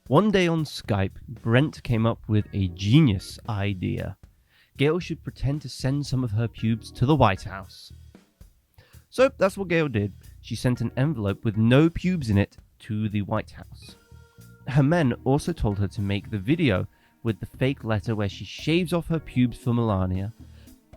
One day on Skype, Brent came up with a genius idea. Gail should pretend to send some of her pubes to the White House. So that's what Gail did. She sent an envelope with no pubes in it to the White House. Her men also told her to make the video with the fake letter where she shaves off her pubes for Melania.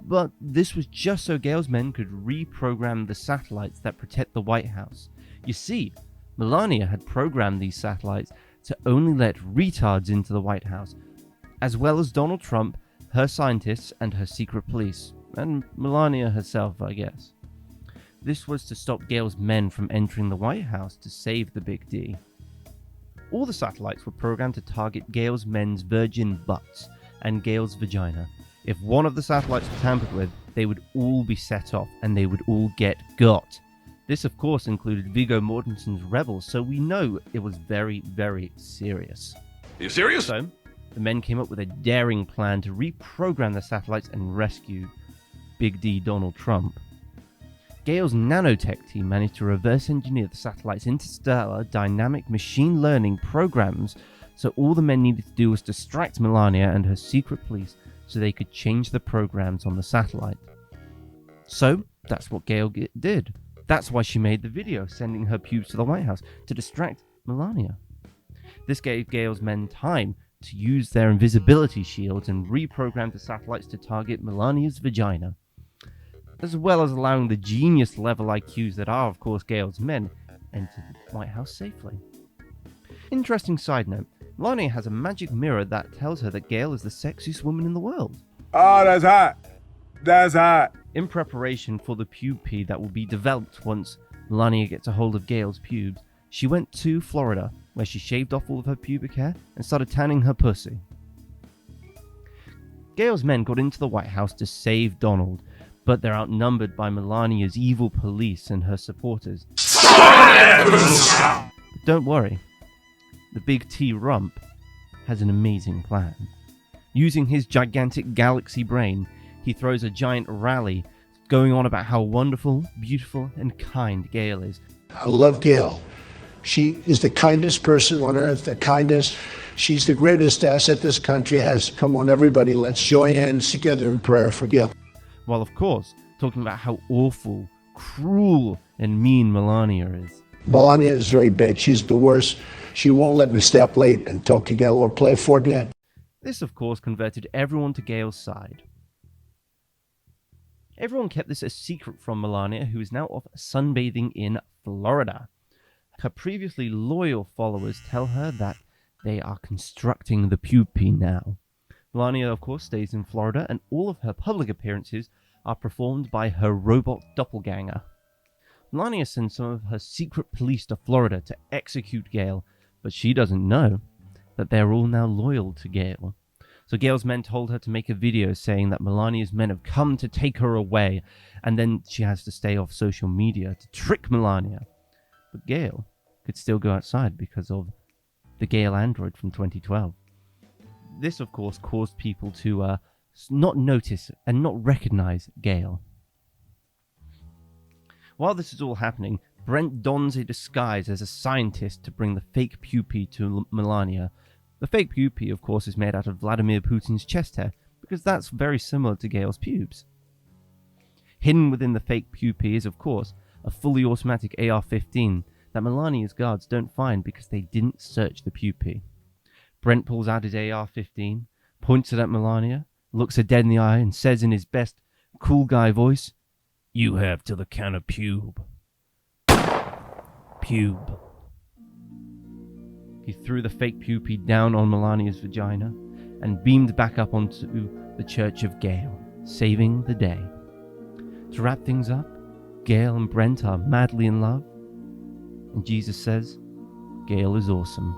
But this was just so Gail's men could reprogram the satellites that protect the White House. You see, Melania had programmed these satellites to only let retards into the White House, as well as Donald Trump, her scientists, and her secret police, and Melania herself, I guess. This was to stop Gail's men from entering the White House to save the Big D. All the satellites were programmed to target Gail's men's virgin butts and Gail's vagina. If one of the satellites were tampered with, they would all be set off and they would all get got. This of course included Viggo Mortensen's rebels, so we know it was very, very serious. Are you serious? So, the men came up with a daring plan to reprogram the satellites and rescue Big D Donald Trump. Gail's nanotech team managed to reverse engineer the satellite's interstellar dynamic machine learning programs, so all the men needed to do was distract Melania and her secret police so they could change the programs on the satellite. So, that's what Gail did. That's why she made the video, sending her pubes to the White House, to distract Melania. This gave Gail's men time to use their invisibility shields and reprogram the satellites to target Melania's vagina, as well as allowing the genius level IQs that are, of course, Gail's men, enter the White House safely. Interesting side note, Melania has a magic mirror that tells her that Gail is the sexiest woman in the world. Oh, that's hot. That's hot. In preparation for the Pubepee that will be developed once Melania gets a hold of Gail's pubes, she went to Florida, where she shaved off all of her pubic hair and started tanning her pussy. Gail's men got into the White House to save Donald, but they're outnumbered by Melania's evil police and her supporters. But don't worry, the Big T Rump has an amazing plan. Using his gigantic galaxy brain, he throws a giant rally going on about how wonderful, beautiful, and kind Gail is. I love Gail. She is the kindest person on earth, the kindest. She's the greatest asset this country has. Come on, everybody, let's join hands together in prayer for Gail. While, of course, talking about how awful, cruel, and mean Melania is. Melania is very bad. She's the worst. She won't let me stay up late and talk to Gail or play Fortnite. This, of course, converted everyone to Gail's side. Everyone kept this a secret from Melania, who is now off sunbathing in Florida. Her previously loyal followers tell her that they are constructing the Pubepee now. Melania, of course, stays in Florida, and all of her public appearances are performed by her robot doppelganger. Melania sends some of her secret police to Florida to execute Gail, but she doesn't know that they're all now loyal to Gail. So Gail's men told her to make a video saying that Melania's men have come to take her away, and then she has to stay off social media to trick Melania. But Gail could still go outside because of the Gail android from 2012. This, of course, caused people to not notice and not recognize Gail. While this is all happening, Brent dons a disguise as a scientist to bring the fake Pubepee to Melania. The fake Pubepee, of course, is made out of Vladimir Putin's chest hair, because that's very similar to Gail's pubes. Hidden within the fake Pubepee is, of course, a fully automatic AR-15 that Melania's guards don't find because they didn't search the Pubepee. Brent pulls out his AR-15, points it at Melania, looks her dead in the eye, and says in his best cool guy voice, "You have till the count of pube." Pube. He threw the fake Pubepee down on Melania's vagina and beamed back up onto the Church of Gail, saving the day. To wrap things up, Gail and Brent are madly in love, and Jesus says, Gail is awesome.